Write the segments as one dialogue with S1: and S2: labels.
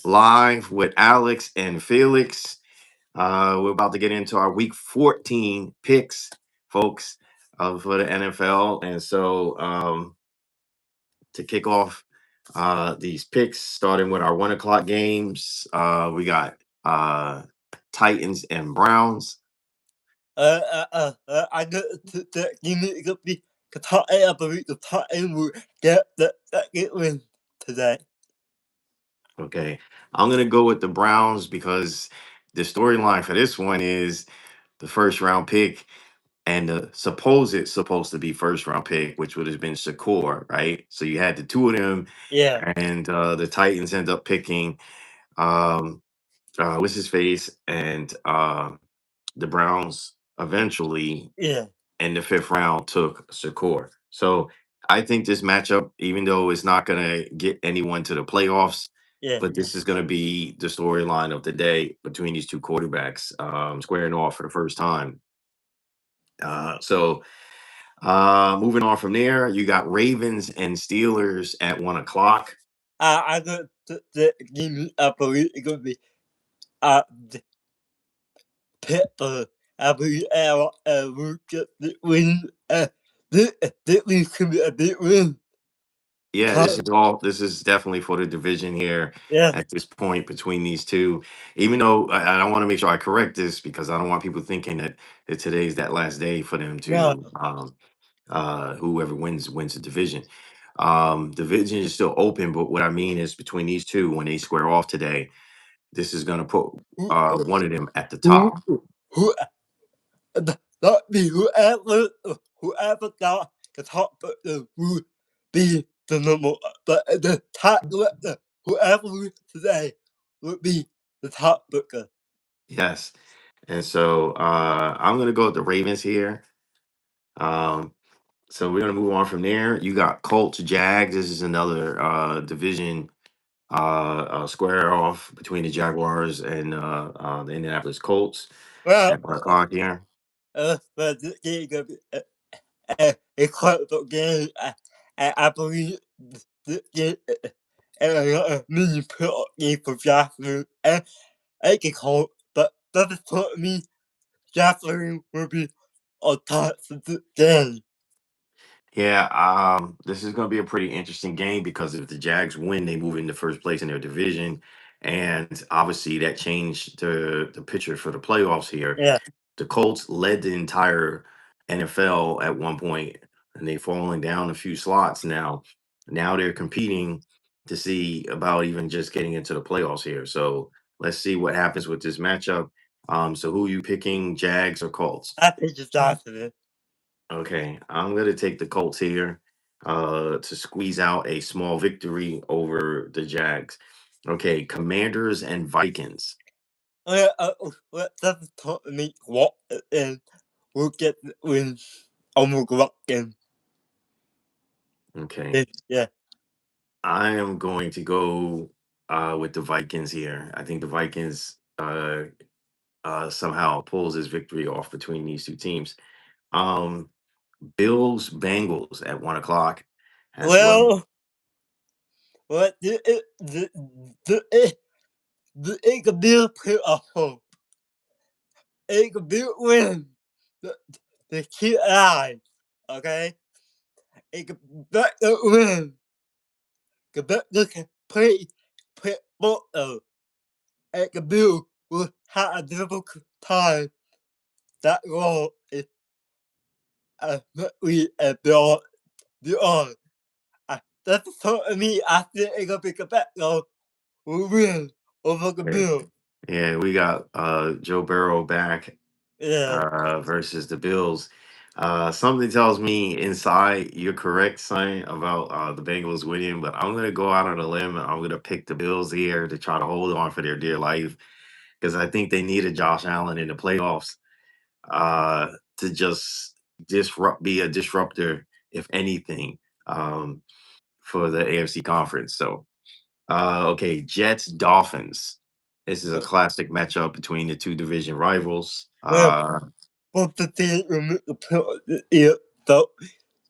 S1: live with Alex and Felix. We're about to get into our week 14 picks, folks, for the NFL. And so to kick off these picks, starting with our 1 o'clock games, we got Titans and Browns.
S2: I got the game is gonna be the top eight. I believe the top eight will get that get win today.
S1: Okay. I'm going to go with the Browns because the storyline for this one is the first round pick and the supposed to be first round pick, which would have been Shakur, right? So you had the two of them,
S2: Yeah,
S1: and the Titans end up picking um what's his face, and the Browns eventually
S2: yeah,
S1: in the fifth round took Shakur. So I think this matchup, even though it's not gonna get anyone to the playoffs,
S2: yeah.
S1: but this is gonna be the storyline of the day between these two quarterbacks squaring off for the first time. So moving on from there, you got Ravens and Steelers at 1 o'clock.
S2: I got the game. I believe it's gonna be the Pittsburgh. I believe will get the win. This win could be a big win.
S1: Yeah, this is definitely for the division here
S2: Yeah,
S1: at this point between these two. Even though I want to make sure I correct this because I don't want people thinking that today's that last day for them
S2: no,
S1: to whoever wins the division. Division is still open, but what I mean is between these two, when they square off today, this is gonna put
S2: who,
S1: one of them at the
S2: who,
S1: top.
S2: who, not me. Whoever got the top will be the number. But the top, whoever wins today will be the top booker.
S1: Yes. And so I'm gonna go with the Ravens here. Um, so we're gonna move on from there. You got Colts, Jags. This is another division square off between the Jaguars and the Indianapolis Colts
S2: Well,
S1: at 1 o'clock here.
S2: but this game gonna be a close game. I believe this game a mini playoff game for Jackson. I can call, but that is for me. Jackson will be on top of the game.
S1: Yeah, this is going to be a pretty interesting game because if the Jags win, they move into first place in their division, and obviously that changed the picture for the playoffs here.
S2: Yeah,
S1: The Colts led the entire NFL at one point, and they've fallen down a few slots now. Now they're competing to see about even just getting into the playoffs here. So let's see what happens with this matchup. So who you picking, Jags or Colts?
S2: I think it's Jackson.
S1: Okay, I'm gonna take the Colts here to squeeze out a small victory over the Jags. Okay, Commanders and Vikings.
S2: That is for me. What and we'll get the win. Almost lock game.
S1: Okay,
S2: Yeah.
S1: I am going to go with the Vikings here. I think the Vikings somehow pulls this victory off between these two teams. Um, Bills Bengals at 1 o'clock as well.
S2: Well, what it could be a playoff. It could be a win. The, the keep alive. Okay? It could back the win. Could back the play football. It could be will have a difficult time. That goal is we beyond. That's for me. I think it could be a back goal. We win over the
S1: Okay.
S2: Bill.
S1: Yeah, we got Joe Burrow back
S2: Yeah.
S1: versus the Bills. Something tells me inside you're correct, son, about the Bengals winning, but I'm gonna go out on a limb and I'm gonna pick the Bills here to try to hold on for their dear life because I think they needed Josh Allen in the playoffs to just be a disruptor, if anything, um, for the AFC conference. So okay, Jets Dolphins. This is a classic matchup between the two division rivals.
S2: Well, both the team will make the playoff. Yeah.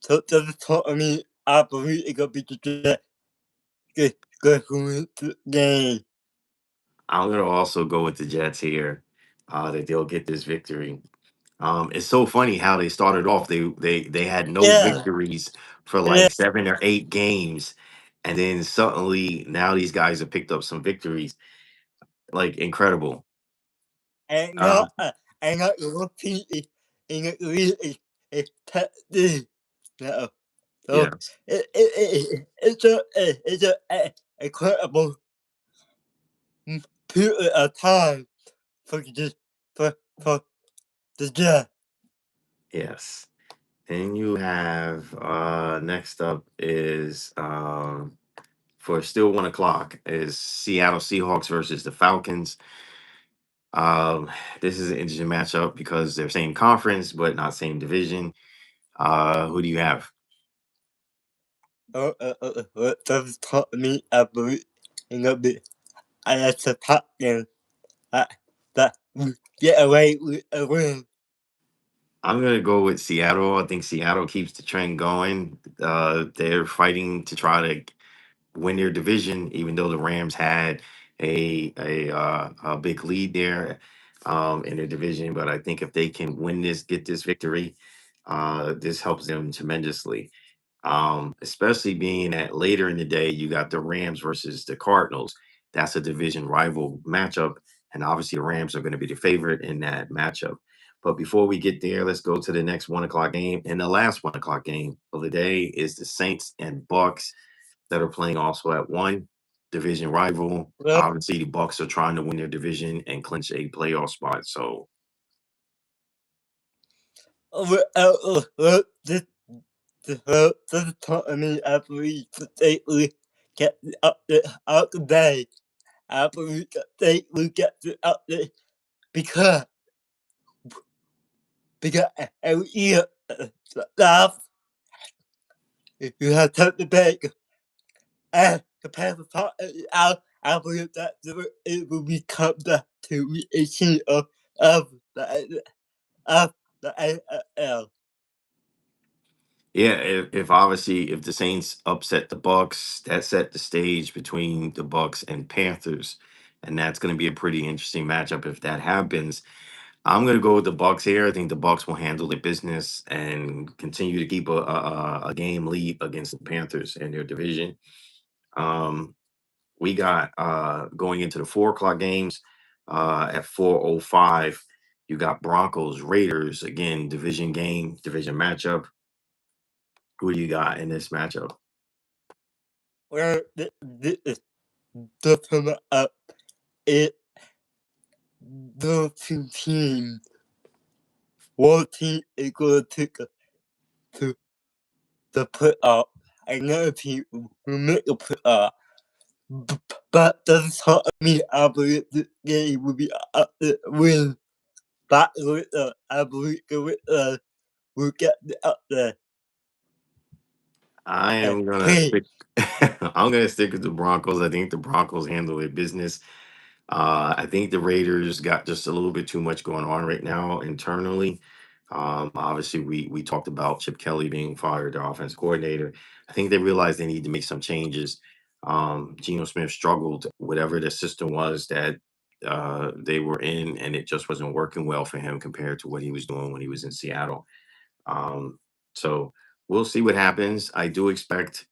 S2: So that's for me. I believe it could be the good good win the game.
S1: I'm gonna also go with the Jets here. That they'll get this victory. It's so funny how they started off. They had no
S2: Yeah,
S1: victories for
S2: yeah.
S1: like 7 or 8 games, and then suddenly now these guys have picked up some victories. Like incredible.
S2: And
S1: Uh,
S2: not, and not repeat, and not really, it's no. So
S1: yes,
S2: it's a incredible period of time for this for the Jets.
S1: yes. And you have next up is for still 1 o'clock is Seattle Seahawks versus the Falcons. Um, this is an interesting matchup because they're same conference but not same division. Who do you have?
S2: What does taught me about in a bit. I have to talk them that that we get away with a win.
S1: I'm gonna go with Seattle. I think Seattle keeps the trend going. They're fighting to try to win their division, even though the Rams had a big lead there in their division. But I think if they can win this, get this victory, this helps them tremendously. Especially being that later in the day you got the Rams versus the Cardinals. That's a division rival matchup, and obviously the Rams are going to be the favorite in that matchup. But before we get there, let's go to the next 1 o'clock game. And the last 1 o'clock game of the day is the Saints and Bucks that are playing also at one division rival.
S2: Well,
S1: Obviously, the Bucks are trying to win their division and clinch a playoff spot. So
S2: this taught me I believe that they will get up the out the day. I believe that they will get the out the because because every year laugh you have to the bag and compare the part out. I believe that it will become the to a team the of the AFL.
S1: yeah, if obviously if the Saints upset the Bucks, that set the stage between the Bucks and Panthers, and that's going to be a pretty interesting matchup if that happens. I'm going to go with the Bucks here. I think the Bucks will handle their business and continue to keep a game lead against the Panthers in their division. Um, we got going into the 4 o'clock games at 4:05. You got Broncos Raiders again, division game, division matchup. Who do you got in this matchup?
S2: Where the from up it the two teams. One team is going to to put up another team will make a put up. But doesn't tell me I believe the game will be up the win. But with I believe with will get the up there.
S1: I am gonna
S2: Hey,
S1: stick. I'm gonna stick with the Broncos. I think the Broncos handle their business. I think the Raiders got just a little bit too much going on right now internally. Obviously, we talked about Chip Kelly being fired, the offense coordinator. I think they realized they need to make some changes. Geno Smith struggled, whatever the system was that they were in, and it just wasn't working well for him compared to what he was doing when he was in Seattle. Um, so we'll see what happens. I do expect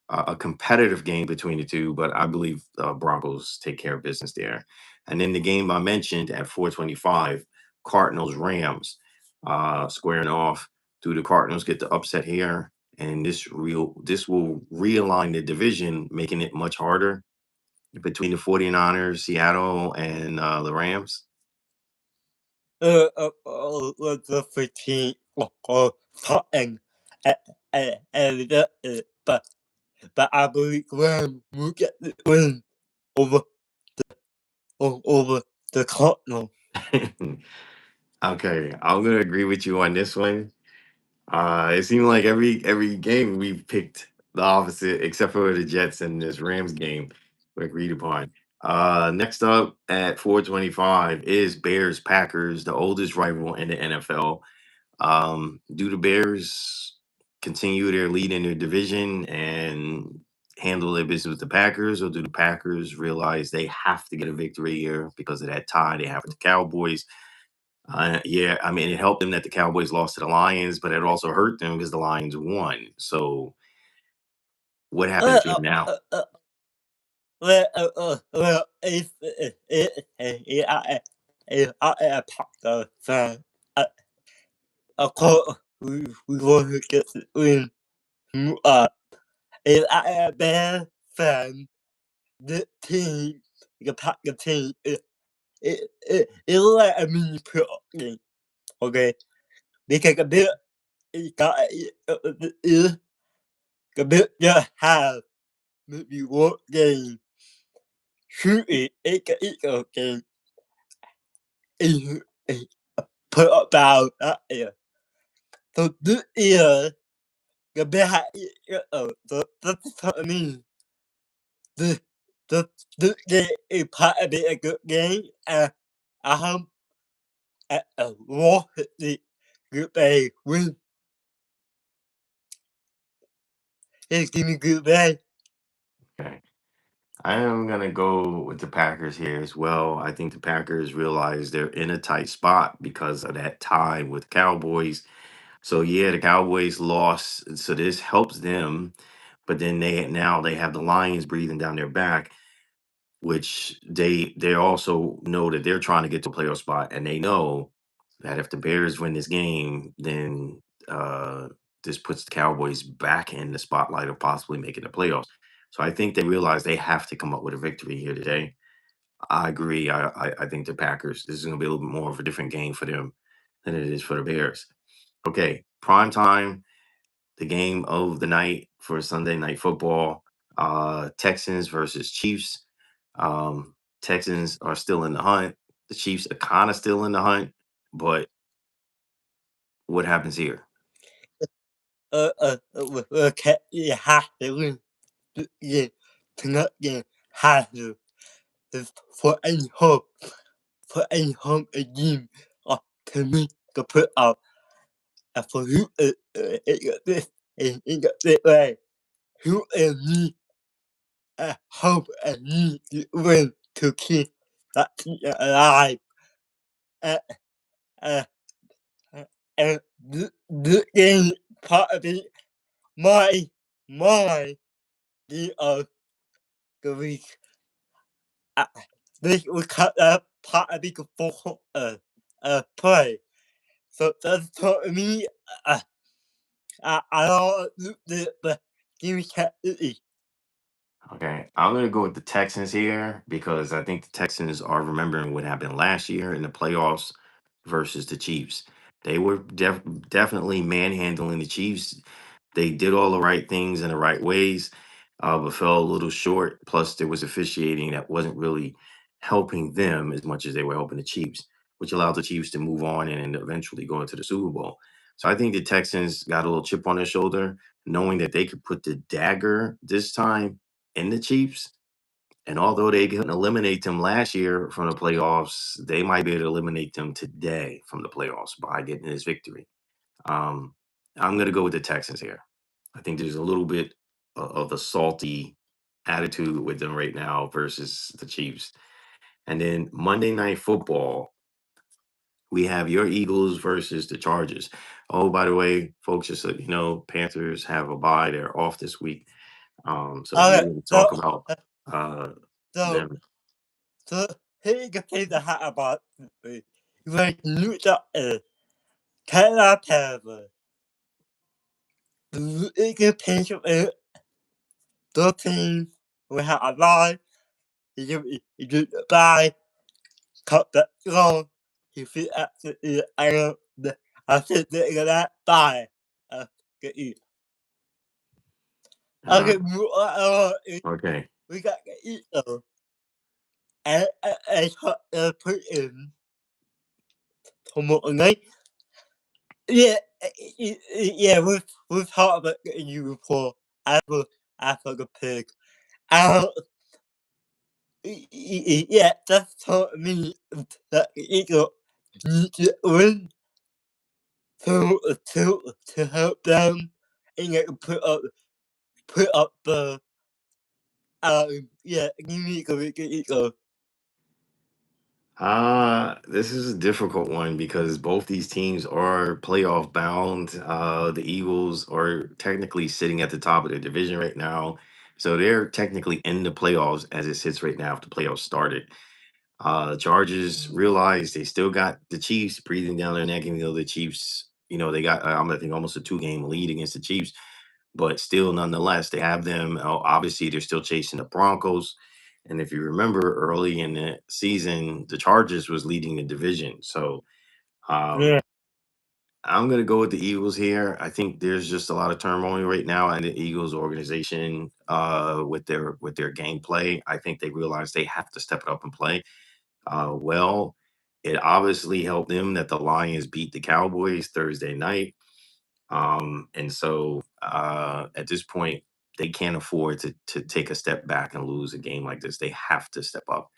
S1: a competitive game between the two, but I believe Broncos take care of business there. And then the game I mentioned at 4:25, Cardinals Rams squaring off. Do the Cardinals get the upset here? And this will realign the division, making it much harder between the 49ers, Seattle, and the Rams.
S2: the 15 and and but I believe Graham will get the win over over the Cardinals.
S1: Okay, I'm gonna agree with you on this one. It seemed like every game we picked the opposite, except for the Jets and this Rams game we agreed upon. Next up at 4:25 is Bears Packers, the oldest rival in the NFL. Do the Bears continue their lead in their division and handle their business with the Packers, or do the Packers realize they have to get a victory here because of that tie they have with the Cowboys? Yeah, I mean, it helped them that the Cowboys lost to the Lions, but it also hurt them because the Lions won. So, what
S2: Uh,
S1: happens here
S2: uh,
S1: now?
S2: uh, uh, well, if I am a Packer fan, of course, we want to get the win. Uh, if I am a Bears fan, the team, the Packer team, it's like a mini playoff game, okay? Because the Bears got the Bears just have maybe one game, shooting, it's a game, is put up down that year. So this year, the Bears had so that's what I mean. This this this game is probably a good game, and I hope Washington Good Bay win. It's give me Good Bay.
S1: Okay. I am going to go with the Packers here as well. I think the Packers realize they're in a tight spot because of that tie with Cowboys. So, yeah, the Cowboys lost. So, this helps them. But then now they have the Lions breathing down their back, which they also know that they're trying to get to a playoff spot, and they know that if the Bears win this game, then uh, this puts the Cowboys back in the spotlight of possibly making the playoffs. So I think they realize they have to come up with a victory here today. I agree. I think the Packers. This is going to be a little bit more of a different game for them than it is for the Bears. Okay, prime time, the game of the night for Sunday night football. Texans versus Chiefs. Texans are still in the hunt. The Chiefs are kind of still in the hunt, but what happens here?
S2: Okay, you have to win. Yeah, tonight game has to. For any hope, for any home team, to make the put out. And for you, this, this way, you and me, hope and need to win to keep that team alive. Uh, uh, and this game probably my game of the week. Uh, this will cut up probably the four play. So that's for me. Uh, I don't the game can't eat.
S1: Okay, I'm going to go with the Texans here because I think the Texans are remembering what happened last year in the playoffs versus the Chiefs. They were definitely manhandling the Chiefs. They did all the right things in the right ways, but fell a little short. Plus, there was officiating that wasn't really helping them as much as they were helping the Chiefs, which allowed the Chiefs to move on and eventually go into the Super Bowl. So I think the Texans got a little chip on their shoulder, knowing that they could put the dagger this time in the Chiefs. And although they couldn't eliminate them last year from the playoffs, they might be able to eliminate them today from the playoffs by getting this victory. Um, I'm going to go with the Texans here. I think there's a little bit of a salty attitude with them right now versus the Chiefs. And then Monday Night Football, we have your Eagles versus the Chargers. Oh, by the way, folks, just so you know, Panthers have a bye. They're off this week. So we
S2: Okay,
S1: didn't talk about uh,
S2: so
S1: them.
S2: so here you can say the hat about when you got Carolina Panthers. You can picture it. The team we have a line. You buy cut that long. You feel absolutely I think that buy. Get you.
S1: Uh,
S2: Okay,
S1: okay.
S2: we got to eat though. And put in tomorrow night. Yeah, yeah, we've talked about getting you before. Apple the pig. Uh, yeah, that's taught me that Eagle need to win to help them and get put up the Yeah, you need to go.
S1: This is a difficult one because both these teams are playoff bound. The Eagles are technically sitting at the top of the division right now. So they're technically in the playoffs as it sits right now if the playoffs started. Chargers realize they still got the Chiefs breathing down their neck, and the Chiefs, they got I think almost a 2-game lead against the Chiefs, but still, nonetheless, they have them. Obviously, they're still chasing the Broncos, and if you remember early in the season, the Chargers was leading the division. So um,
S2: Yeah,
S1: I'm going to go with the Eagles here. I think there's just a lot of turmoil right now in the Eagles organization with their gameplay. I think they realize they have to step it up and play. Well, it obviously helped them that the Lions beat the Cowboys Thursday night. And so at this point, they can't afford to take a step back and lose a game like this. They have to step up.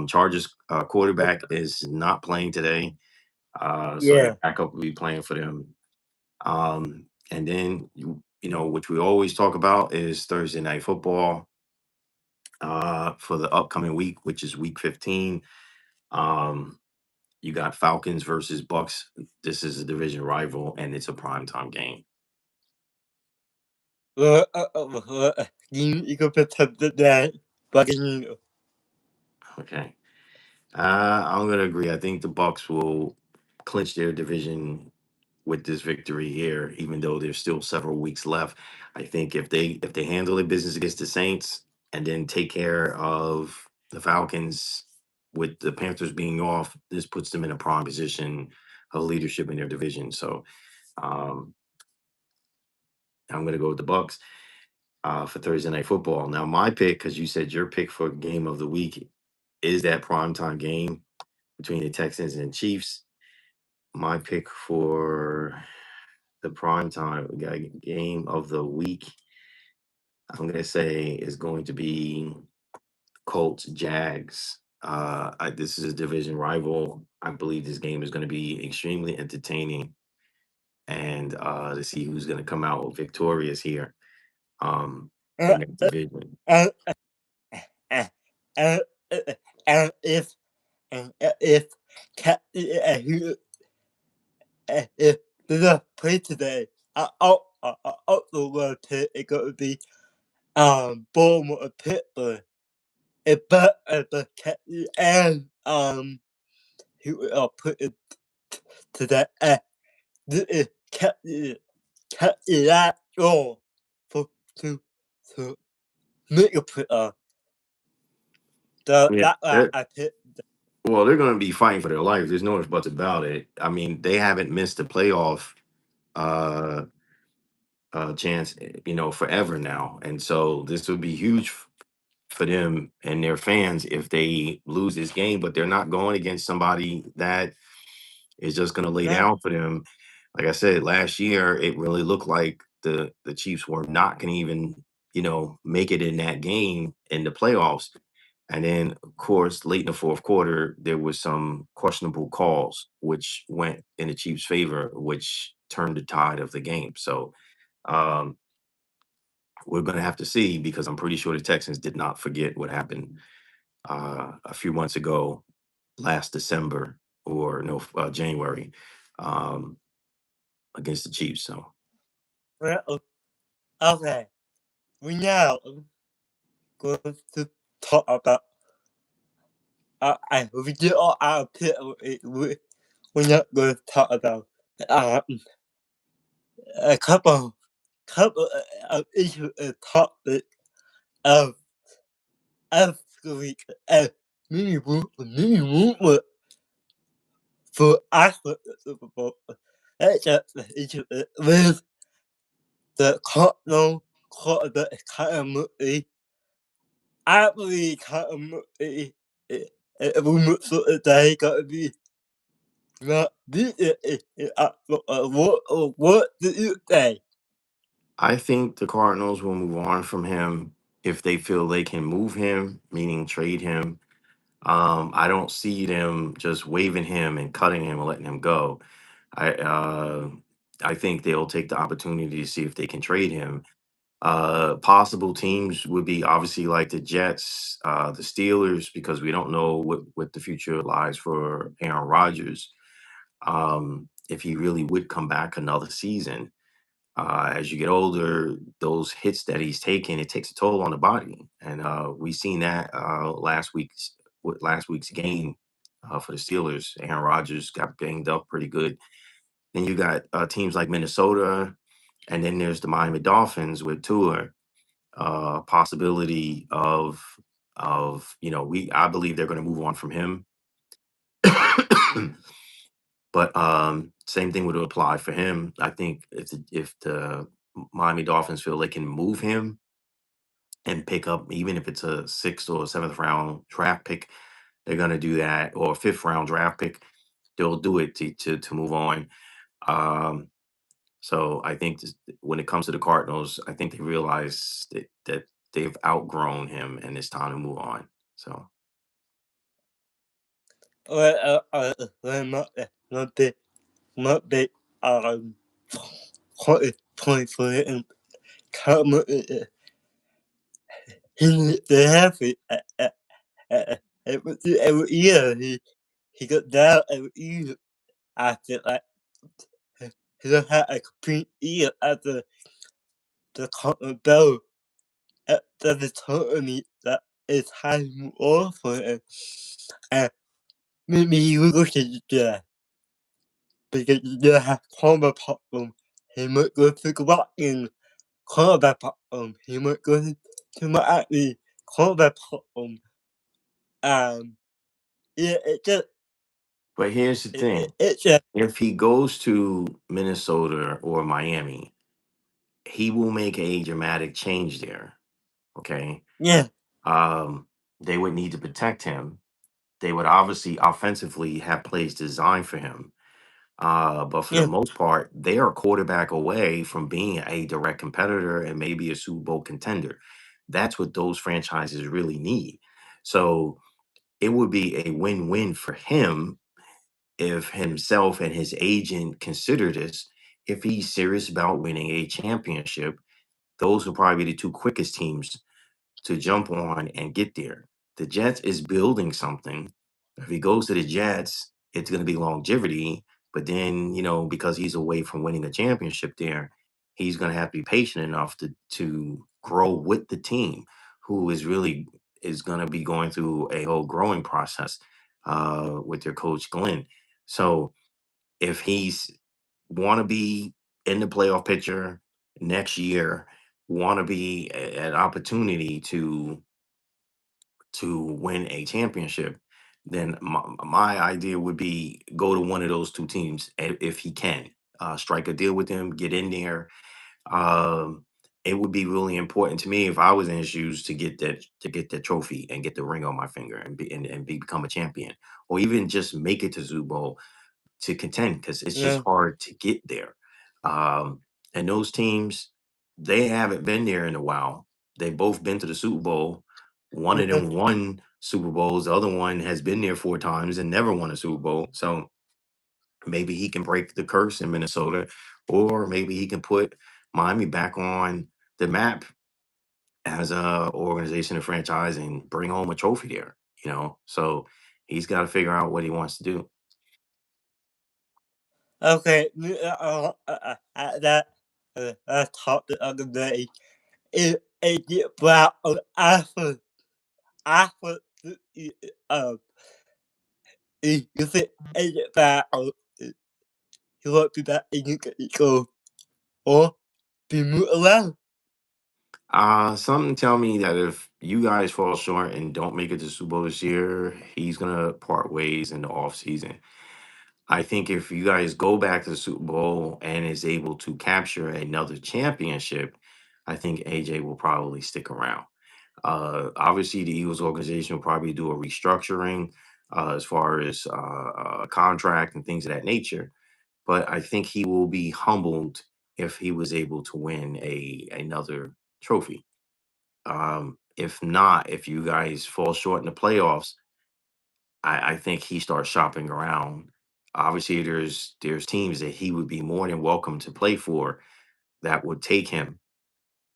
S1: Chargers quarterback is not playing today. So their
S2: yeah.
S1: backup will be playing for them. And then, which we always talk about is Thursday night football for the upcoming week, which is week 15. Um, You got Falcons versus Bucks. This is a division rival, and it's a primetime game.
S2: You need to pretend that, but you
S1: Okay, I'm gonna agree. I think the Bucks will clinch their division with this victory here, even though there's still several weeks left. I think if they handle their business against the Saints and then take care of the Falcons with the Panthers being off, this puts them in a prime position of leadership in their division. So um, I'm gonna go with the Bucks. For Thursday night football. Now, my pick, because you said your pick for game of the week is that primetime game between the Texans and Chiefs. My pick for the primetime game of the week, I'm going to say, is going to be Colts Jags. This is a division rival. I believe this game is going to be extremely entertaining, and to see who's going to come out victorious here
S2: uh,
S1: in that division.
S2: and and and and if if the play today, I also want to it gonna be Bournemouth Pittsburgh. But the and he will put it to that the cat that goal for to make a put the
S1: Yeah,
S2: that I put
S1: well, they're going to be fighting for their life. There's no ifs buts about it. I mean, they haven't missed a playoff uh, chance, forever now, and so this would be huge for them and their fans if they lose this game. But they're not going against somebody that is just going to lay
S2: that
S1: down for them. Like I said, last year it really looked like the Chiefs were not going to even make it in that game in the playoffs. And then, of course, late in the fourth quarter, there was some questionable calls, which went in the Chiefs' favor, which turned the tide of the game. So um, we're going to have to see because I'm pretty sure the Texans did not forget what happened a few months ago, last December or no January um, against the Chiefs. So
S2: well okay. We now going to talk about we did all our pit we're not going to talk about um a couple of issues topic of of the week mini movement for after the Super Bowl. That's just the issue with the Cardinal quarterback Kyler Murray. I believe Kyler Murray rumors today gonna be not this what do you say?
S1: I think the Cardinals will move on from him if they feel they can move him, meaning trade him. I don't see them just waving him and cutting him and letting him go. I uh, I think they'll take the opportunity to see if they can trade him. Possible teams would be obviously like the Jets, the Steelers, because we don't know what the future lies for Aaron Rodgers. If he really would come back another season, as you get older, those hits that he's taking, it takes a toll on the body, and we seen that last week's game for the Steelers. Aaron Rodgers got banged up pretty good. Then you got teams like Minnesota, and then there's the Miami Dolphins with Tua. Possibility of we I believe they're going to move on from him. But same thing would apply for him. I think if the Miami Dolphins feel they can move him and pick up, even if it's a sixth or seventh round draft pick, they're gonna do that, or a fifth round draft pick. They'll do it to move on. Um, so I think when it comes to the Cardinals, I think they realize that they've outgrown him and it's time to move on. So
S2: Not big, not big. Um, point for it and come. They have it. Every year he got down every year after like he don't have a complete year after the Cotton Bell after the tournament that is time off for him. And maybe you look at the because you have combat problem. He might go to Glocken combat problem. He might go to Miami combat problem. Um, yeah,
S1: but here's the thing.
S2: it's just
S1: If he goes to Minnesota or Miami, he will make a dramatic change there. Okay.
S2: yeah,
S1: Um, they would need to protect him. They would obviously offensively have plays designed for him. But for the
S2: yeah,
S1: most part, they are a quarterback away from being a direct competitor and maybe a Super Bowl contender. That's what those franchises really need. So it would be a win-win for him if himself and his agent consider this. If he's serious about winning a championship, those will probably be the two quickest teams to jump on and get there. The Jets is building something. If he goes to the Jets, it's going to be longevity. But then, because he's away from winning a championship there, he's going to have to be patient enough to grow with the team, who is going to be going through a whole growing process with their coach Glenn. So if he's want to be in the playoff picture next year, want to be an opportunity to win a championship, then my idea would be go to one of those two teams if he can. Strike a deal with them, get in there. Um, it would be really important to me if I was in his shoes to get that trophy and get the ring on my finger and become a champion, or even just make it to Super Bowl to contend because it's just
S2: yeah,
S1: hard to get there. Um, and those teams, they haven't been there in a while. They've both been to the Super Bowl. One of
S2: yeah.
S1: them won Super Bowls. The other one has been there 4 times and never won a Super Bowl. So maybe he can break the curse in Minnesota, or maybe he can put Miami back on the map as a organization and franchise and bring home a trophy there. So he's got to figure out what he wants to do.
S2: Okay, that I talked the other day. It get about after um you say it about you want to be back and you can go or be moved around.
S1: Something tell me that if you guys fall short and don't make it to Super Bowl this year, he's gonna part ways in the off season. I think if you guys go back to the Super Bowl and is able to capture another championship, I think AJ will probably stick around. Obviously, the Eagles organization will probably do a restructuring as far as contract and things of that nature. But I think he will be humbled if he was able to win another trophy. If not, if you guys fall short in the playoffs, I think he starts shopping around. Obviously, there's teams that he would be more than welcome to play for that would take him.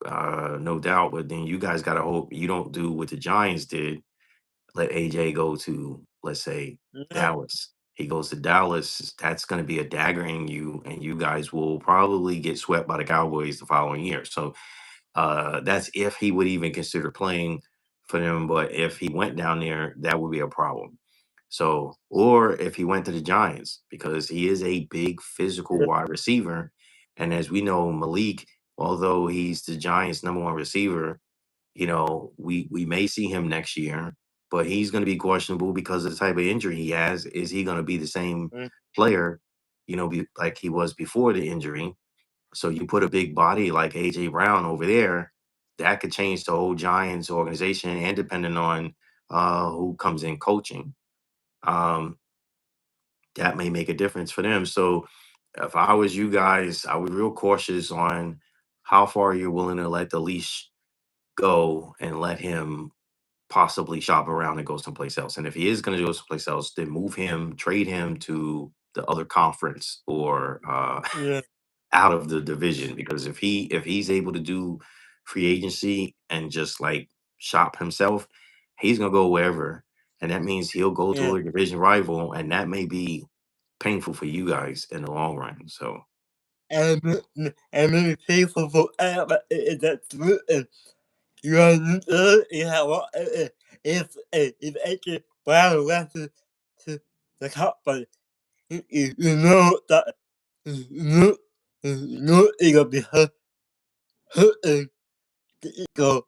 S1: no doubt. But then you guys got to hope you don't do what the Giants did, let AJ go to, let's say,
S2: Yeah.
S1: Dallas. He goes to Dallas. That's going to be a dagger in you, and you guys will probably get swept by the Cowboys the following year. So that's if he would even consider playing for them. But if he went down there, that would be a problem. So, or if he went to the Giants, because he is a big physical
S2: Yeah.
S1: wide receiver. And as we know, Malik, although he's the Giants' number one receiver, we may see him next year, but he's going to be questionable because of the type of injury he has. Is he going to be the same
S2: Mm.
S1: player, like he was before the injury? So you put a big body like AJ Brown over there, that could change the whole Giants organization, and depending on who comes in coaching, um, that may make a difference for them. So if I was you guys, I would be real cautious on how far you're willing to let the leash go and let him possibly shop around and go someplace else. And if he is going to go someplace else, then move him, trade him to the other conference or
S2: Yeah.
S1: out of the division. Because if he's able to do free agency and just like shop himself, he's gonna go wherever, and that means he'll go
S2: Yeah.
S1: to a division rival, and that may be painful for you guys in the long run. So
S2: And many people forever that's written. You are you have what if AJ Brown left to the company, you know that you know it gonna be hurting the ego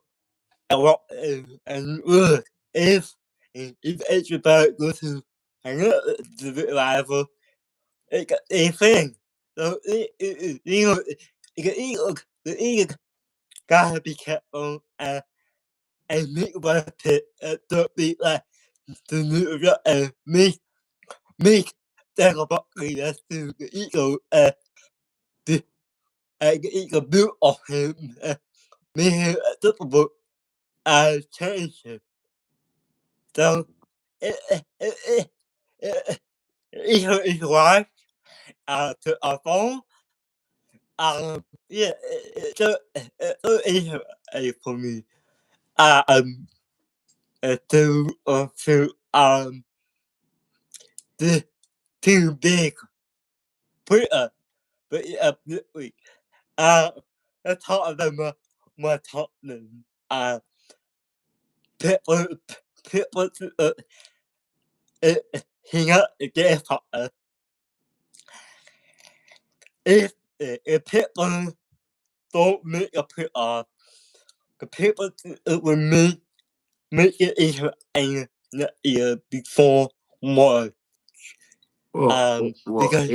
S2: a lot and if AJ Brown goes to another rival, it got a thing. So you know the ego gotta be careful and make about it don't be like the new and make think about that's the ego the the ego built of him make him difficult change him. So ego is life to our phone yeah it's for me um to the too big put it up but this week. Uh, let's talk about my Tottenham. People, people, hang out against Tottenham. If people don't make a put off, the people will make it even and not year before more.
S1: well,
S2: Because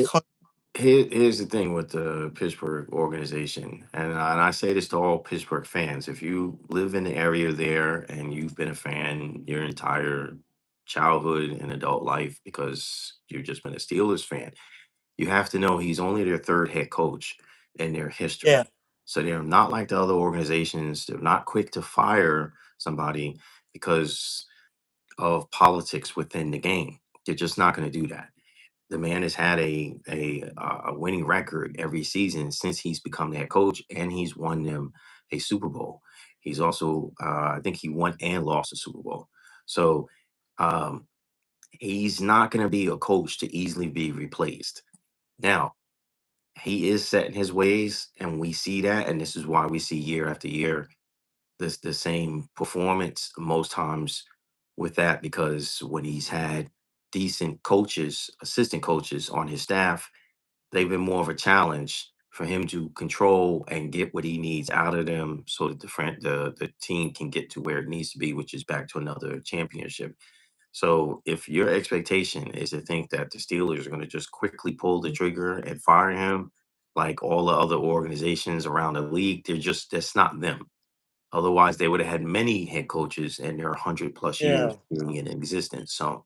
S1: here's the thing with the Pittsburgh organization, and I say this to all Pittsburgh fans: if you live in the area there and you've been a fan your entire childhood and adult life because you've just been a Steelers fan, you have to know he's only their third head coach in their
S2: yeah,
S1: history. So they're not like the other organizations. They're not quick to fire somebody because of politics within the game. They're just not going to do that. The man has had a winning record every season since he's become the head coach, and he's won them a Super Bowl. He's also, I think, he won and lost a Super Bowl. So um, he's not going to be a coach to easily be replaced. Now he is set in his ways, and we see that, and this is why we see year after year the same performance most times with that, because when he's had decent coaches, assistant coaches on his staff, they've been more of a challenge for him to control and get what he needs out of them so that the team can get to where it needs to be, which is back to another championship. So if your expectation is to think that the Steelers are going to just quickly pull the trigger and fire him like all the other organizations around the league, that's not them. Otherwise, they would have had many head coaches in their 100 plus
S2: yeah,
S1: years being in existence. So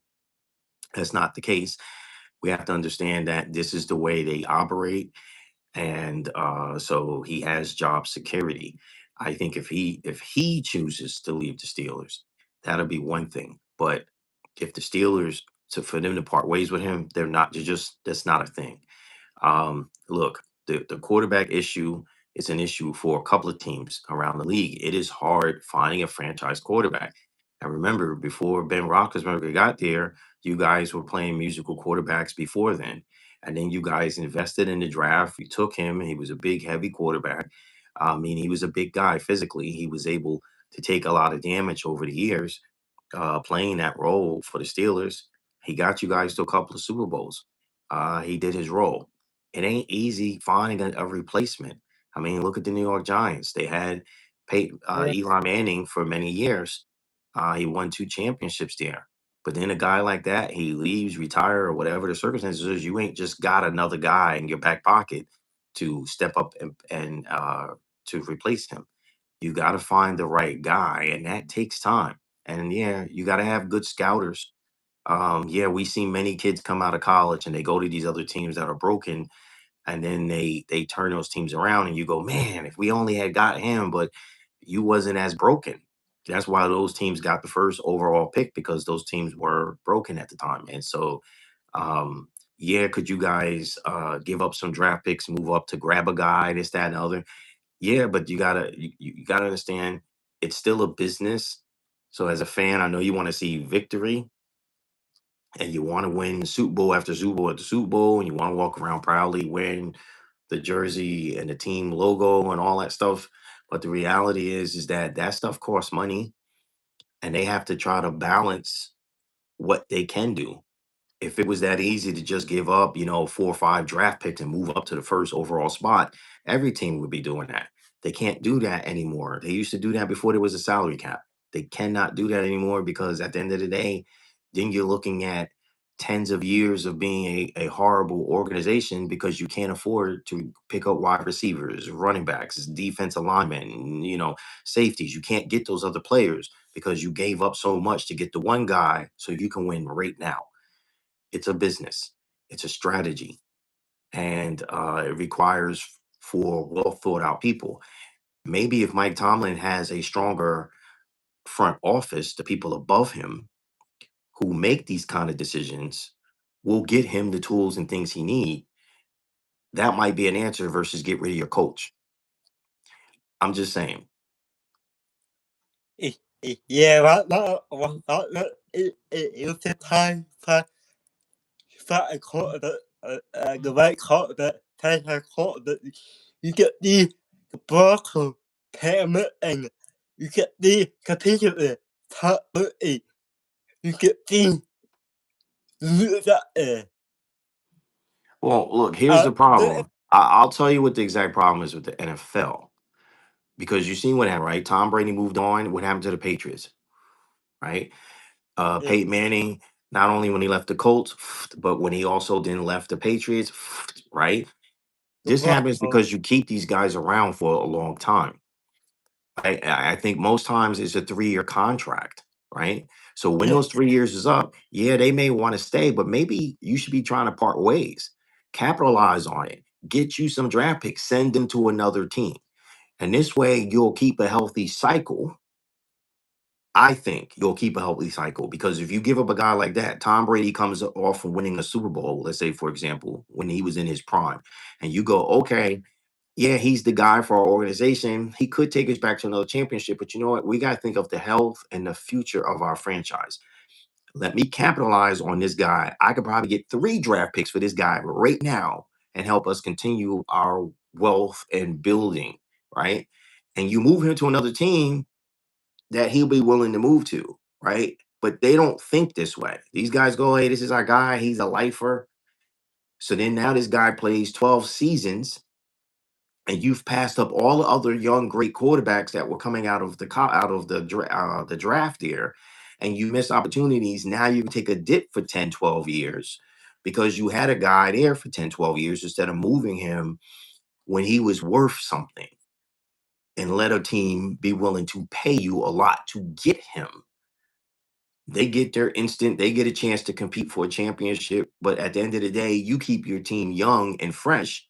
S1: that's not the case. We have to understand that this is the way they operate, and so he has job security. I think if he chooses to leave the Steelers, that'll be one thing. But if the Steelers for them to part ways with him, they're not. They're just that's not a thing. Look, the quarterback issue It's an issue for a couple of teams around the league. It is hard finding a franchise quarterback. And remember, before Ben Roethlisberger got there, you guys were playing musical quarterbacks before then. And then you guys invested in the draft. You took him. He was a big, heavy quarterback. I mean, he was a big guy physically. He was able to take a lot of damage over the years playing that role for the Steelers. He got you guys to a couple of Super Bowls. He did his role. It ain't easy finding a replacement. I mean, look at the New York Giants. They had
S2: Yeah.
S1: Eli Manning for many years. He won 2 championships there. But then a guy like that, he leaves, retire, or whatever the circumstances is. You ain't just got another guy in your back pocket to step up and to replace him. You got to find the right guy, and that takes time. And yeah, you got to have good scouters. Yeah, we see many kids come out of college and they go to these other teams that are broken, and then they turn those teams around, and you go, man, if we only had got him, but you wasn't as broken. That's why those teams got the first overall pick because those teams were broken at the time. And so, um, yeah, could you guys give up some draft picks, move up to grab a guy, this, that, and the other? Yeah, but you gotta understand it's still a business. So as a fan, I know you want to see victory and you want to win Super Bowl after Super Bowl after Super Bowl, and you want to walk around proudly wearing the jersey and the team logo and all that stuff. But the reality is that that stuff costs money, and they have to try to balance what they can do. If it was that easy to just give up, 4 or 5 draft picks and move up to the first overall spot, every team would be doing that. They can't do that anymore. They used to do that before there was a salary cap. They cannot do that anymore because at the end of the day, then you're looking at tens of years of being a horrible organization because you can't afford to pick up wide receivers, running backs, defensive linemen, safeties. You can't get those other players because you gave up so much to get the one guy so you can win right now. It's a business, it's a strategy, and it requires for well thought out people. Maybe if Mike Tomlin has a stronger front office, the people above him who make these kind of decisions will get him the tools and things he need. That might be an answer versus get rid of your coach. I'm just saying.
S2: Yeah, it's the time for a quarter, the right quarter, take a quarter. You get the broker payment and you get the computer top 30. You get the loser.
S1: Well, look, here's the
S2: The,
S1: problem. I'll tell you what the exact problem is with the NFL because you seen what happened, right? Tom Brady moved on. What happened to the Patriots, right? Peyton Manning, not only when he left the Colts, but when he also then left the Patriots, right?
S2: the
S1: This happens
S2: broker.
S1: because you keep these guys around for a long time. I think most times it's a 3-year contract, right? So when those
S2: Yes.
S1: 3 years is up, yeah, they may want to stay, but maybe you should be trying to part ways, capitalize on it, get you some draft picks, send them to another team. And this way you'll keep a healthy cycle. I think you'll keep a healthy cycle because if you give up a guy like that, Tom Brady comes off of winning a Super Bowl, let's say, for example, when he was in his prime, and you go, okay, yeah, he's the guy for our organization. He could take us back to another championship, but you know what? We got to think of the health and the future of our franchise. Let me capitalize on this guy. I could probably get 3 draft picks for this guy right now and help us continue our wealth and building, right? And you move him to another team that he'll be willing to move to, right? But they don't think this way. These guys go, hey, this is our guy. He's a lifer. So then now this guy plays 12 seasons and you've passed up all the other young great quarterbacks that were coming out of the draft here, and you miss opportunities. Now you can take a dip for 10, 12 years because you had a guy there for 10, 12 years instead of moving him when he was worth something and let a team be willing to pay you a lot to get him. They get their instant, they get a chance to compete for a championship. But at the end of the day, you keep your team young and fresh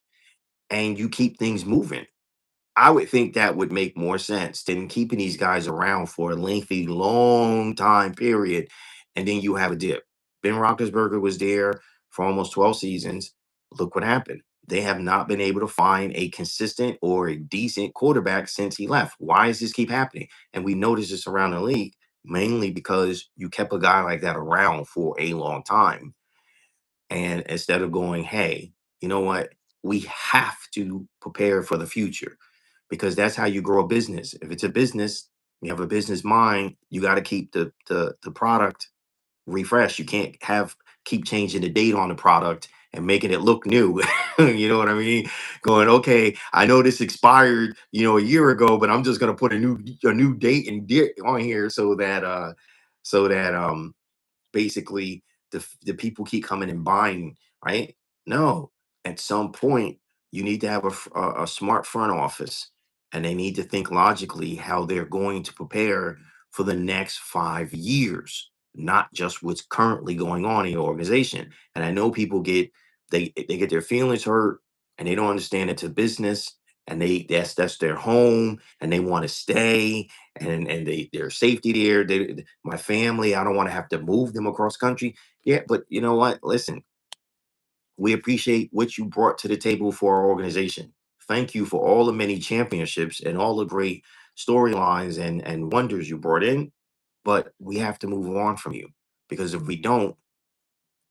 S1: and you keep things moving. I would think that would make more sense than keeping these guys around for a lengthy, long time period, and then you have a dip. Ben Roethlisberger was there for almost 12 seasons. Look what happened. they have not been able to find a consistent or a decent quarterback since he left. Why does this keep happening? And we notice this around the league mainly because you kept a guy like that around for a long time. And instead of going, hey, you know what? We have to prepare for the future because that's how you grow a business. If it's a business, you have a business mind, you got to keep the product refresh. You can't have keep changing the date on the product and making it look new. You know what I mean? Going, okay, I know this expired, a year ago, but I'm just gonna put a new date and on here so that basically the people keep coming and buying, right? No, at some point you need to have a smart front office, and they need to think logically how they're going to prepare for the next 5 years, not just what's currently going on in your organization. And I know people they get their feelings hurt, and they don't understand it's a business, and that's their home, and they want to stay, and their safety there. My family, I don't want to have to move them across country. Yeah, but you know what? Listen, we appreciate what you brought to the table for our organization. Thank you for all the many championships and all the great storylines and wonders you brought in. But we have to move on from you, because if we don't,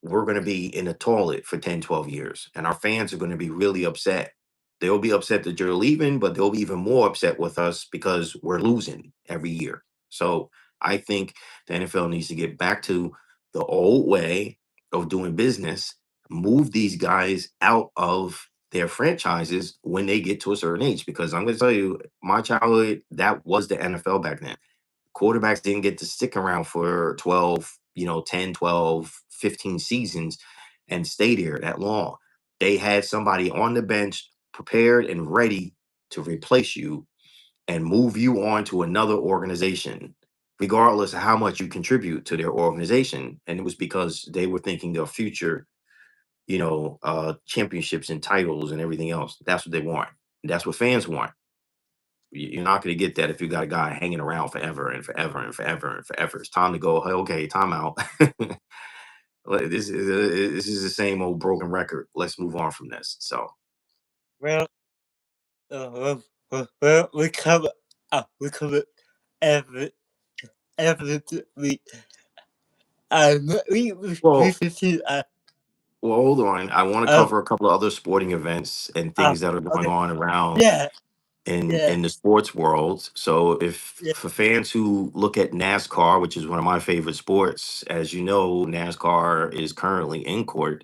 S1: we're going to be in a toilet for 10, 12 years, and our fans are going to be really upset. They'll be upset that you're leaving, but they'll be even more upset with us because we're losing every year. So I think the NFL needs to get back to the old way of doing business, move these guys out of their franchises when they get to a certain age. Because I'm going to tell you, my childhood, that was the NFL back then. Quarterbacks didn't get to stick around for 12, 10, 12, 15 seasons and stay there that long. They had somebody on the bench prepared and ready to replace you and move you on to another organization, regardless of how much you contribute to their organization. And it was because they were thinking of future, championships and titles and everything else. That's what they want. That's what fans want. You're not going to get that if you got a guy hanging around forever and forever and forever and forever. It's time to go. Hey, okay, time out. This is the same old broken record. Let's move on from this. So,
S2: Well, we cover every every we
S1: well,
S2: see
S1: hold on. I want to
S2: uh,
S1: cover a couple of other sporting events and things that are going
S2: okay,
S1: on around
S2: yeah, yeah,
S1: in the sports world. So if
S2: yeah,
S1: for fans who look at NASCAR, which is one of my favorite sports, as you know, NASCAR is currently in court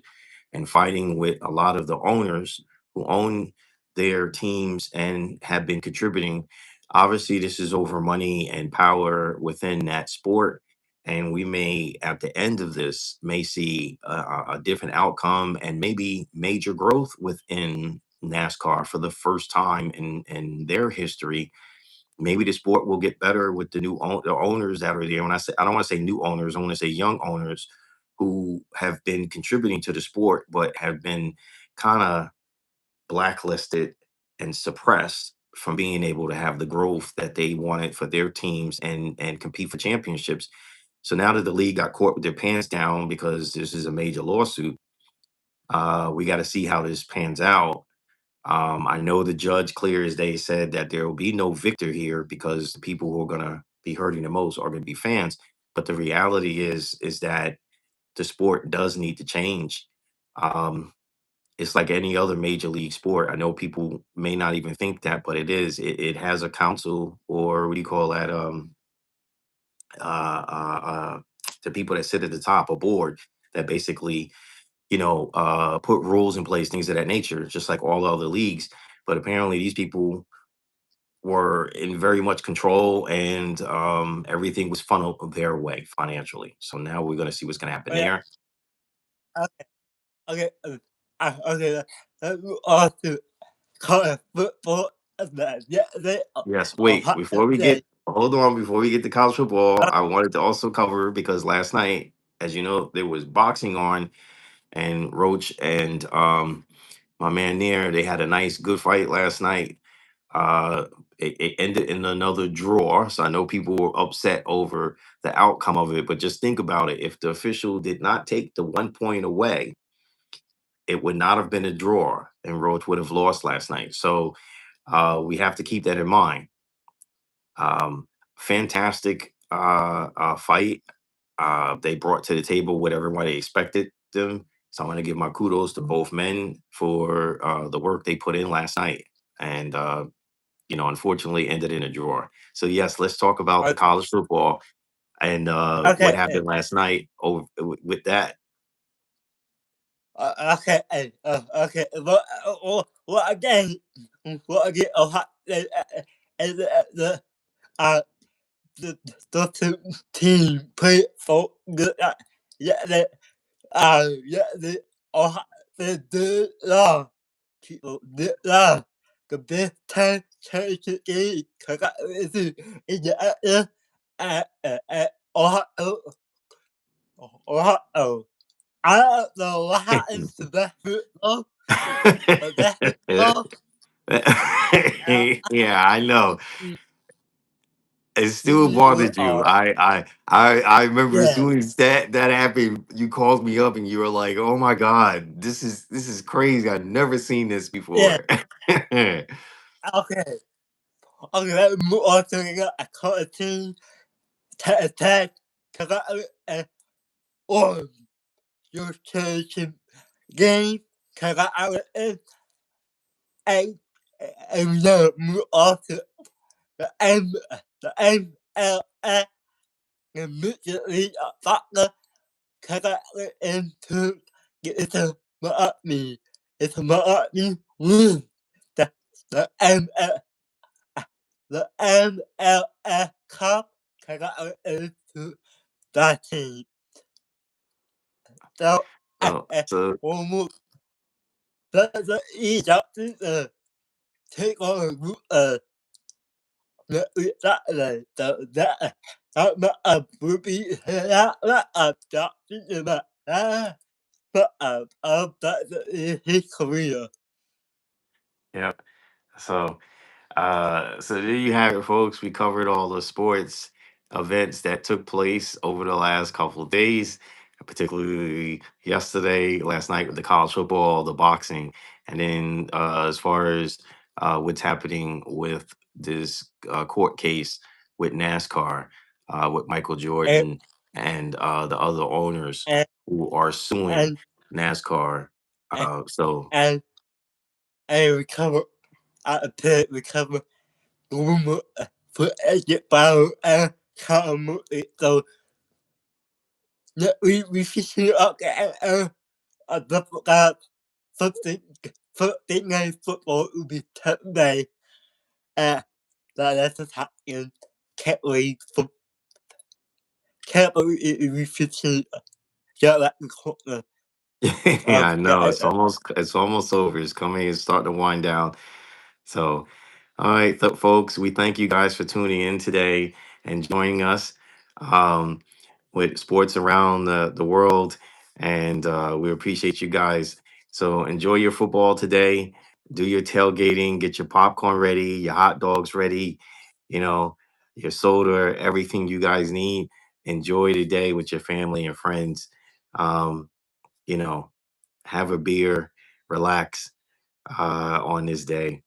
S1: and fighting with a lot of the owners who own their teams and have been contributing. Obviously, this is over money and power within that sport. And we may, at the end of this, may see a different outcome and maybe major growth within NASCAR for the first time in their history. Maybe the sport will get better with the owners that are there. When I say, I don't want to say new owners, I want to say young owners who have been contributing to the sport but have been kind of blacklisted and suppressed from being able to have the growth that they wanted for their teams and compete for championships. So now that the league got caught with their pants down because this is a major lawsuit, we got to see how this pans out. I know the judge clear as day said that there will be no victor here because the people who are going to be hurting the most are going to be fans. But the reality is that the sport does need to change. Um, it's like any other major league sport. I know people may not even think that, but it is. It has a council, or what do you call that? Uh, uh, uh, the people that sit at the top, a board that basically put rules in place, things of that nature, just like all other leagues. But apparently, these people were in very much control, and everything was funneled their way financially. So now we're going to see what's going to happen
S2: yeah,
S1: there.
S2: okay, okay, okay. Let's move on to college football. Yeah, they
S1: Yes,
S2: on
S1: wait,
S2: hot
S1: before we
S2: day.
S1: get, hold on, before we get to college football, I wanted to also cover because last night, as you know, there was boxing on, and Roach and my man there, they had a nice, good fight last night. Uh, it ended in another draw. So I know people were upset over the outcome of it, but just think about it. If the official did not take the 1 point away, it would not have been a draw, and Roach would have lost last night. So we have to keep that in mind. Um, Fantastic fight. They brought to the table what everybody expected them. So I'm going to give my kudos to both men for the work they put in last night. And, unfortunately ended in a draw. So, yes, let's talk about the
S2: Okay.
S1: college football and what
S2: Okay.
S1: happened last night over with that.
S2: Okay. Okay. What again? What again? Oh, the uh the two team play for good. Yeah. Yeah. Oh, the people the best time change the game. Cause I is oh. I don't know what happens to that football, but that football, uh,
S1: Yeah, I know. It still
S2: we
S1: bothered you.
S2: are,
S1: I remember as
S2: yeah,
S1: soon as that happened, you called me up and you were like, "Oh my god, this is crazy. I've never seen this
S2: yeah,
S1: before."
S2: okay. Okay, let's move on to a cartoon attack. Cause on your church game. Cause I was and and now move on to the the MLS immediately after. Cause I went into get into Miami. It's Miami win the the M the MLS Cup. Cause I went into that team. So
S1: So
S2: one more the Egypt take on a group that that would be that that's his career.
S1: yeah. So there you have it, folks. We covered all the sports events that took place over the last couple of days, particularly yesterday, last night with the college football, the boxing, and then as far as what's happening with this court case with NASCAR, with Michael
S2: And
S1: Jordan and the other owners
S2: and
S1: who are suing
S2: and
S1: NASCAR.
S2: and
S1: So
S2: and, and recover recover rumor for exit battle and come so we fishing up a double something something night football will be Sunday. Uh, that's what's happening. Can't wait for can't believe we fishing get that corner
S1: yeah,
S2: of
S1: I know it's almost over. It's coming. It's starting to wind down. So, all right, folks, we thank you guys for tuning in today and joining us um, with sports around the world, and we appreciate you guys. So, enjoy your football today. Do your tailgating. Get your popcorn ready. Your hot dogs ready. You know, your soda. Everything you guys need. Enjoy the day with your family and friends. Um, you know, have a beer, relax on this day.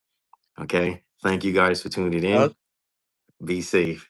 S1: Okay. Thank you guys for tuning
S2: uh,
S1: in. Be safe.